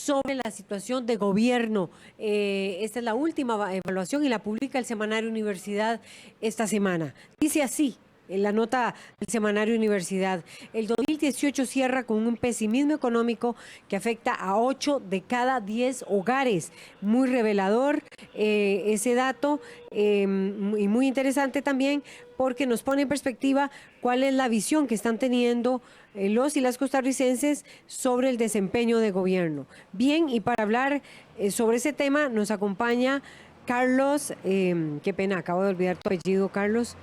sobre la situación de gobierno. Esta es la última evaluación y la publica el Semanario Universidad esta semana. Dice así en la nota del Semanario Universidad: el 2018 cierra con un pesimismo económico que afecta a 8 de cada 10 hogares. Muy revelador ese dato y muy interesante también, porque nos pone en perspectiva cuál es la visión que están teniendo los y las costarricenses sobre el desempeño de gobierno. Bien, y para hablar sobre ese tema nos acompaña Carlos, qué pena, acabo de olvidar tu apellido, Carlos.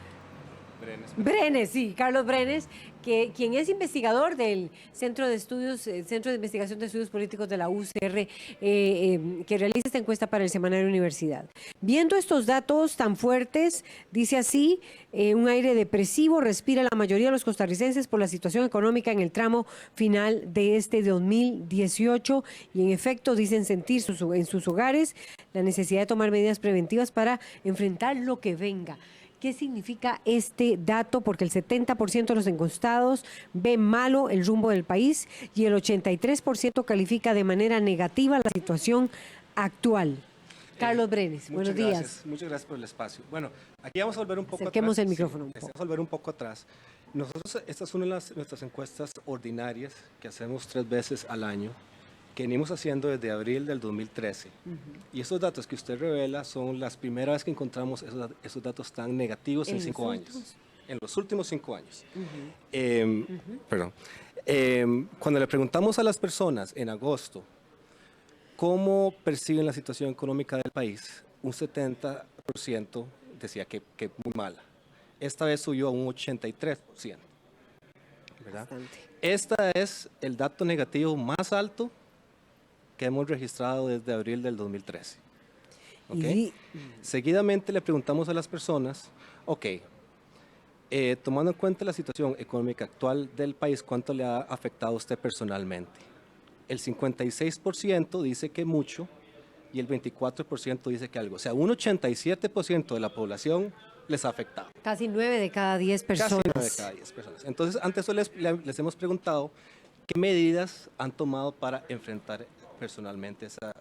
Brenes, sí, Carlos Brenes, quien es investigador del Centro de Estudios, Centro de Investigación de Estudios Políticos de la UCR, que realiza esta encuesta para el Semanario Universidad. Viendo estos datos tan fuertes, dice así: un aire depresivo respira la mayoría de los costarricenses por la situación económica en el tramo final de este 2018, y en efecto dicen sentir en sus hogares la necesidad de tomar medidas preventivas para enfrentar lo que venga. ¿Qué significa este dato? Porque el 70% de los encuestados ve malo el rumbo del país y el 83% califica de manera negativa la situación actual. Carlos Brenes, buenos días. Muchas gracias por el espacio. Bueno, aquí vamos a volver un poco Acerquemos atrás. el micrófono un poco. Vamos a volver un poco atrás. Nosotros, esta es una de nuestras encuestas ordinarias que hacemos 3 veces al año, que venimos haciendo desde abril del 2013. Y esos datos que usted revela son las primeras veces que encontramos esos datos tan negativos en 5 años. En los últimos 5 años. Perdón. Cuando le preguntamos a las personas en agosto cómo perciben la situación económica del país, un 70% decía que muy mala. Esta vez subió a un 83%. ¿Verdad? Este es el dato negativo más alto que hemos registrado desde abril del 2013. ¿Okay? Seguidamente le preguntamos a las personas, tomando en cuenta la situación económica actual del país, ¿cuánto le ha afectado a usted personalmente? El 56% dice que mucho y el 24% dice que algo. O sea, un 87% de la población les ha afectado. Casi 9 de cada 10 personas. Casi 9 de cada 10 personas. Entonces, ante eso les hemos preguntado qué medidas han tomado para enfrentar personalmente esa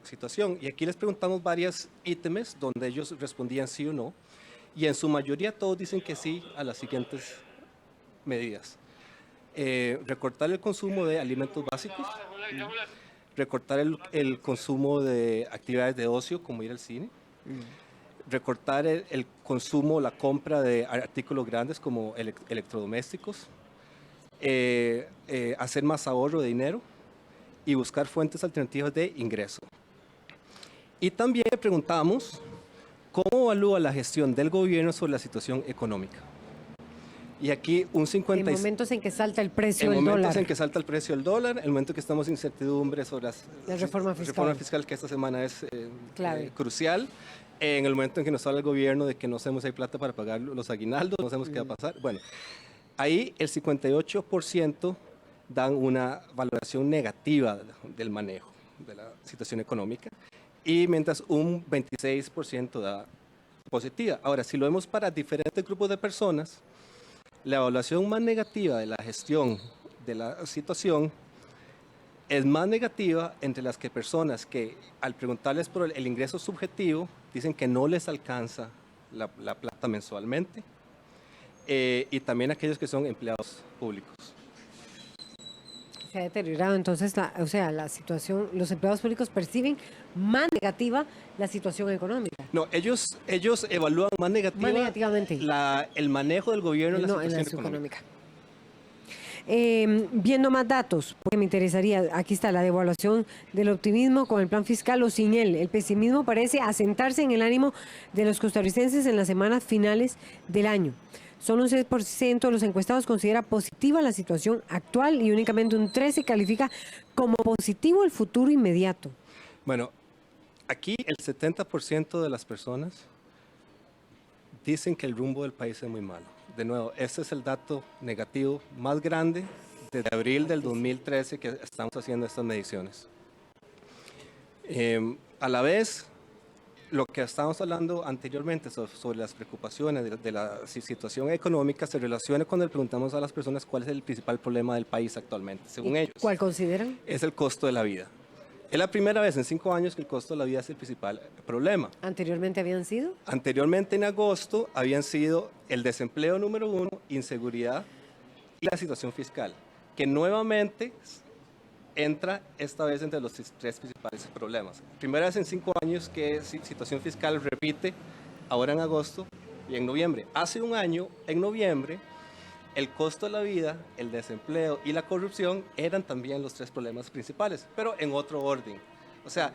situación. Y aquí les preguntamos varios ítems donde ellos respondían sí o no. Y en su mayoría todos dicen que sí a las siguientes medidas. Recortar el consumo de alimentos básicos, recortar el consumo de actividades de ocio como ir al cine, recortar el consumo, la compra de artículos grandes como electrodomésticos, hacer más ahorro de dinero y buscar fuentes alternativas de ingreso. Y también le preguntamos cómo evalúa la gestión del gobierno sobre la situación económica. Y aquí un 50... En momentos en que salta el precio del dólar. En momentos en que salta el precio del dólar, en el momento que estamos en incertidumbre sobre la reforma fiscal que esta semana es crucial, en el momento en que nos habla el gobierno de que no sabemos si hay plata para pagar los aguinaldos, no sabemos qué va a pasar. Bueno, ahí el 58% dan una valoración negativa del manejo de la situación económica y mientras un 26% da positiva. Ahora, si lo vemos para diferentes grupos de personas, la evaluación más negativa de la gestión de la situación es más negativa entre las personas que al preguntarles por el ingreso subjetivo dicen que no les alcanza la plata mensualmente y también aquellos que son empleados públicos. Se ha deteriorado entonces, la situación, los empleados públicos perciben más negativa la situación económica. No, ellos evalúan más negativamente el manejo del gobierno en la situación económica. Viendo más datos, porque me interesaría, aquí está la devaluación del optimismo con el plan fiscal o sin él. El pesimismo parece asentarse en el ánimo de los costarricenses en las semanas finales del año. Solo un 6% de los encuestados considera positiva la situación actual y únicamente un 13% califica como positivo el futuro inmediato. Bueno, aquí el 70% de las personas dicen que el rumbo del país es muy malo. De nuevo, este es el dato negativo más grande desde abril del 2013 que estamos haciendo estas mediciones. A la vez, lo que estábamos hablando anteriormente sobre las preocupaciones de la situación económica se relaciona cuando le preguntamos a las personas cuál es el principal problema del país actualmente, según ellos. ¿Cuál consideran? Es el costo de la vida. Es la primera vez en 5 años que el costo de la vida es el principal problema. ¿Anteriormente habían sido? Anteriormente, en agosto, habían sido el desempleo número 1, inseguridad y la situación fiscal, que nuevamente entra esta vez entre los 3 principales problemas. Primera vez en 5 años que situación fiscal repite, ahora en agosto y en noviembre. Hace un año, en noviembre, el costo de la vida, el desempleo y la corrupción eran también los 3 problemas principales, pero en otro orden. O sea,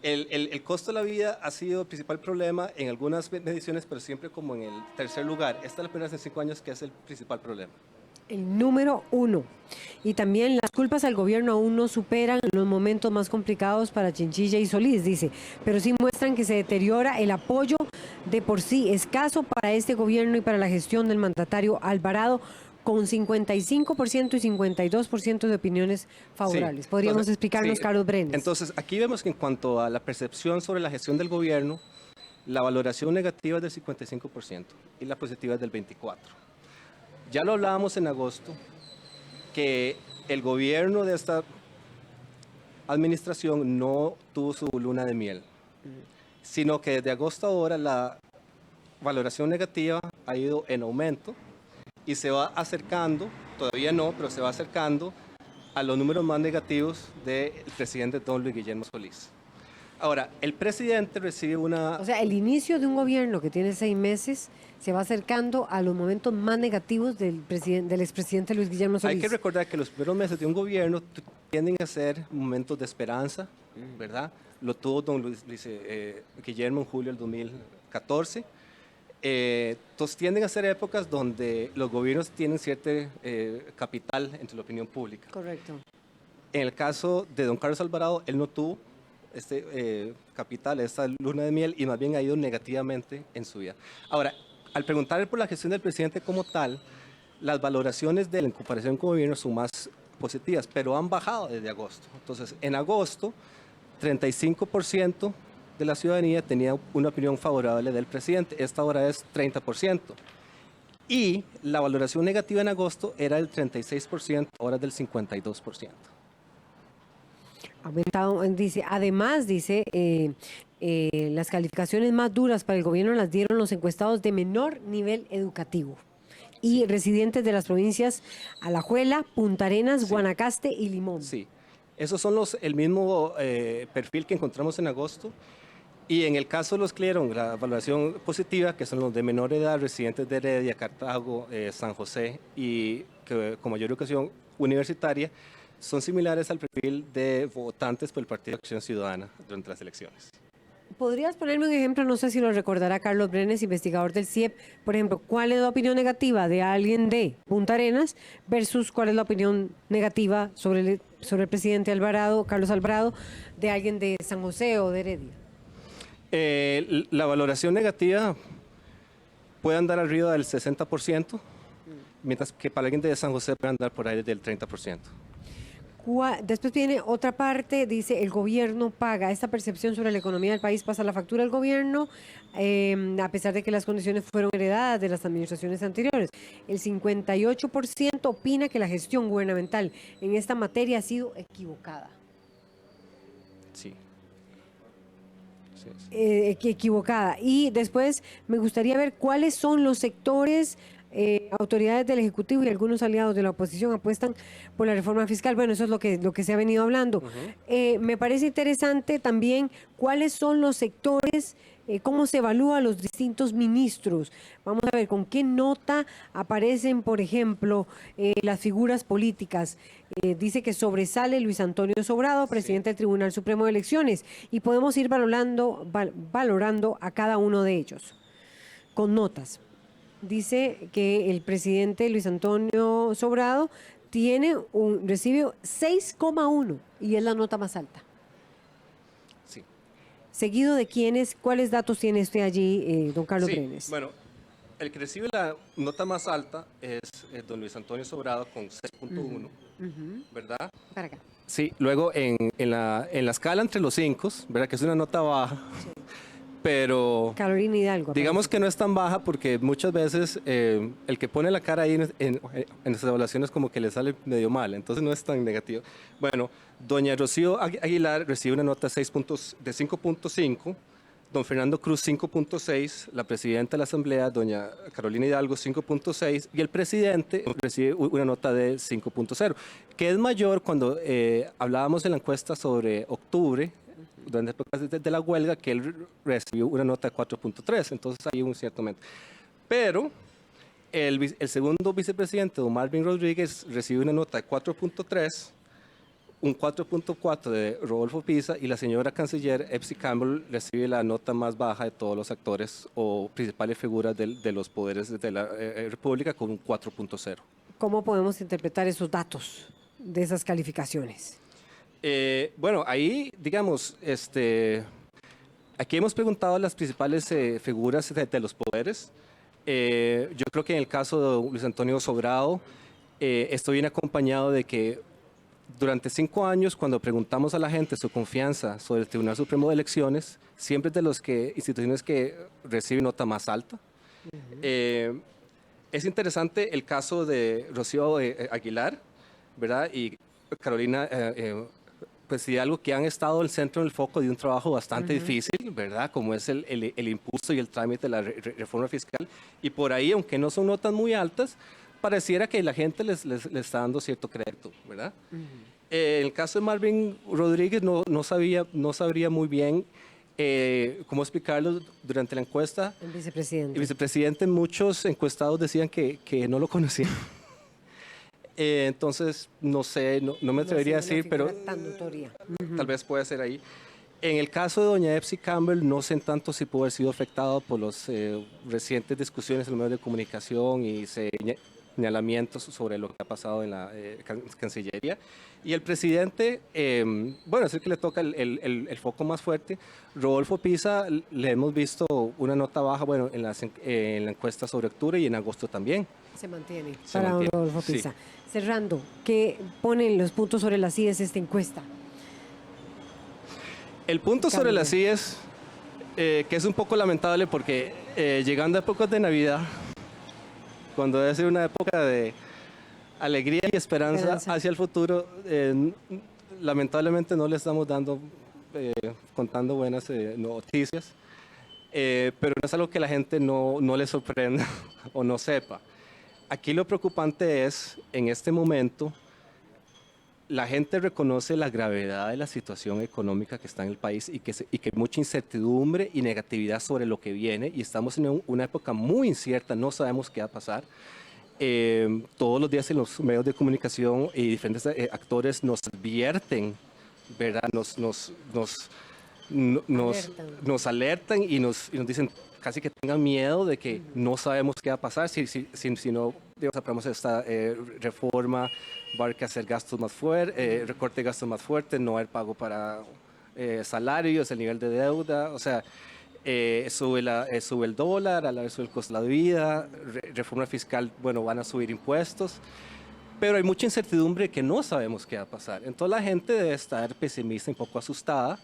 el costo de la vida ha sido el principal problema en algunas mediciones, pero siempre como en el tercer lugar. Esta es la primera vez en 5 años que es el principal problema. El número 1. Y también las culpas al gobierno aún no superan los momentos más complicados para Chinchilla y Solís, dice, pero sí muestran que se deteriora el apoyo de por sí escaso para este gobierno y para la gestión del mandatario Alvarado, con 55% y 52% de opiniones favorables. Sí. ¿Podríamos Entonces, explicarnos, sí. Carlos Brenes? Entonces, aquí vemos que en cuanto a la percepción sobre la gestión del gobierno, la valoración negativa es del 55% y la positiva es del 24%. Ya lo hablábamos en agosto, que el gobierno de esta administración no tuvo su luna de miel, sino que desde agosto a ahora la valoración negativa ha ido en aumento y se va acercando, todavía no, pero se va acercando a los números más negativos del presidente don Luis Guillermo Solís. Ahora, el presidente recibe una... O sea, el inicio de un gobierno que tiene 6 meses se va acercando a los momentos más negativos del expresidente Luis Guillermo Solís. Hay que recordar que los primeros meses de un gobierno tienden a ser momentos de esperanza, ¿verdad? Lo tuvo don Luis Guillermo en julio del 2014. Entonces tienden a ser épocas donde los gobiernos tienen cierto capital entre la opinión pública. Correcto. En el caso de don Carlos Alvarado, él no tuvo este capital, esta luna de miel, y más bien ha ido negativamente en su vida. Ahora, al preguntarle por la gestión del presidente como tal, las valoraciones de él en comparación con el gobierno son más positivas, pero han bajado desde agosto. Entonces, en agosto, 35% de la ciudadanía tenía una opinión favorable del presidente. Esta ahora es 30%. Y la valoración negativa en agosto era del 36%, ahora es del 52%. Aumentado, dice, además, dice, las calificaciones más duras para el gobierno las dieron los encuestados de menor nivel educativo y residentes de las provincias Alajuela, Punta Arenas, Guanacaste y Limón. Sí, esos son el mismo perfil que encontramos en agosto. Y en el caso de los que dieron la valoración positiva, que son los de menor edad, residentes de Heredia, Cartago, San José y que, con mayor educación universitaria, son similares al perfil de votantes por el Partido de Acción Ciudadana durante las elecciones. ¿Podrías ponerme un ejemplo? No sé si lo recordará Carlos Brenes, investigador del CIEP. Por ejemplo, ¿cuál es la opinión negativa de alguien de Punta Arenas versus cuál es la opinión negativa sobre el presidente Alvarado, Carlos Alvarado, de alguien de San José o de Heredia? La valoración negativa puede andar arriba del 60%, mientras que para alguien de San José puede andar por ahí del 30%. Después viene otra parte, dice, el gobierno paga. Esta percepción sobre la economía del país pasa la factura al gobierno, a pesar de que las condiciones fueron heredadas de las administraciones anteriores. El 58% opina que la gestión gubernamental en esta materia ha sido equivocada. Sí. Equivocada. Y después me gustaría ver cuáles son los sectores, autoridades del Ejecutivo y algunos aliados de la oposición apuestan por la reforma fiscal. Bueno, eso es lo que se ha venido hablando. Me parece interesante también cuáles son los sectores, cómo se evalúa a los distintos ministros. Vamos a ver con qué nota aparecen, por ejemplo, las figuras políticas. Dice que sobresale Luis Antonio Sobrado, presidente del Tribunal Supremo de Elecciones, y podemos ir valorando a cada uno de ellos con notas. Dice que el presidente Luis Antonio Sobrado recibe 6,1 y es la nota más alta. Sí. Seguido de cuáles datos tiene usted allí, don Carlos Brenes. Bueno, el que recibe la nota más alta es don Luis Antonio Sobrado con 6.1, ¿verdad? Para acá. Sí, luego en la escala entre los 5, ¿verdad? Que es una nota baja, pero Carolina Hidalgo. digamos que no es tan baja porque muchas veces el que pone la cara ahí en las evaluaciones como que le sale medio mal, entonces no es tan negativo. Bueno, doña Rocío Aguilar recibe una nota de 5.5, don Fernando Cruz 5.6, la presidenta de la Asamblea, doña Carolina Hidalgo 5.6 y el presidente recibe una nota de 5.0, que es mayor cuando hablábamos en la encuesta sobre octubre, durante épocas de la huelga, que él recibió una nota de 4.3, entonces hay un cierto aumento. Pero el segundo vicepresidente, don Marvin Rodríguez, recibe una nota de 4.3, un 4.4 de Rodolfo Pisa y la señora canciller Epsi Campbell recibe la nota más baja de todos los actores o principales figuras de los poderes de la República con un 4.0. ¿Cómo podemos interpretar esos datos de esas calificaciones? Bueno, ahí, digamos, aquí hemos preguntado a las principales figuras de los poderes. Yo creo que en el caso de Luis Antonio Sobrado, estoy bien acompañado de que durante 5 años, cuando preguntamos a la gente su confianza sobre el Tribunal Supremo de Elecciones, siempre es de las instituciones que reciben nota más alta. Es interesante el caso de Rocío Aguilar, ¿verdad? Y Carolina pues Hidalgo, que han estado en el centro del foco de un trabajo bastante difícil, ¿verdad? Como es el impulso y el trámite de la reforma fiscal. Y por ahí, aunque no son notas muy altas, pareciera que la gente les está dando cierto crédito, ¿verdad? En el caso de Marvin Rodríguez no sabría muy bien cómo explicarlo durante la encuesta. El vicepresidente. El vicepresidente, muchos encuestados decían que no lo conocían. Entonces, no sé, no me atrevería a decir, pero tal vez puede ser ahí. En el caso de doña Epsi Campbell, no sé en tanto si pudo haber sido afectado por las recientes discusiones en los medios de comunicación y señalamientos sobre lo que ha pasado en la Cancillería. Y el presidente, bueno, es el que le toca el foco más fuerte. Rodolfo Pisa, le hemos visto una nota baja, bueno, en la encuesta sobre octubre y en agosto también. Se mantiene Se para mantiene, Rodolfo Pisa. sí. Cerrando, ¿qué ponen los puntos sobre las IES esta encuesta? El punto sobre las IES, que es un poco lamentable porque llegando a épocas de Navidad, cuando debe ser una época de alegría y esperanza hacia el futuro, lamentablemente no le estamos contando buenas noticias, pero no es algo que la gente no le sorprenda o no sepa. Aquí lo preocupante es, en este momento, la gente reconoce la gravedad de la situación económica que está en el país y que hay mucha incertidumbre y negatividad sobre lo que viene y estamos en una época muy incierta, no sabemos qué va a pasar. Todos los días en los medios de comunicación y diferentes actores nos advierten, ¿verdad? Nos alertan y nos dicen casi que tengan miedo de que no sabemos qué va a pasar si no aprobamos esta reforma, va a haber que hacer gastos más fuertes, recorte de gastos más fuertes, no haber pago para salarios, el nivel de deuda, o sea, sube el dólar, a la vez sube el costo de la vida, reforma fiscal, bueno, van a subir impuestos, pero hay mucha incertidumbre que no sabemos qué va a pasar. Entonces la gente debe estar pesimista, un poco asustada,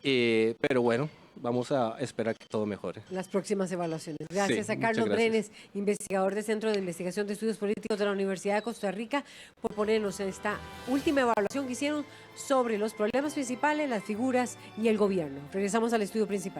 pero bueno, vamos a esperar que todo mejore. Las próximas evaluaciones. Gracias Sí, a Carlos muchas gracias. Brenes, investigador del Centro de Investigación de Estudios Políticos de la Universidad de Costa Rica, por ponernos en esta última evaluación que hicieron sobre los problemas principales, las figuras y el gobierno. Regresamos al estudio principal.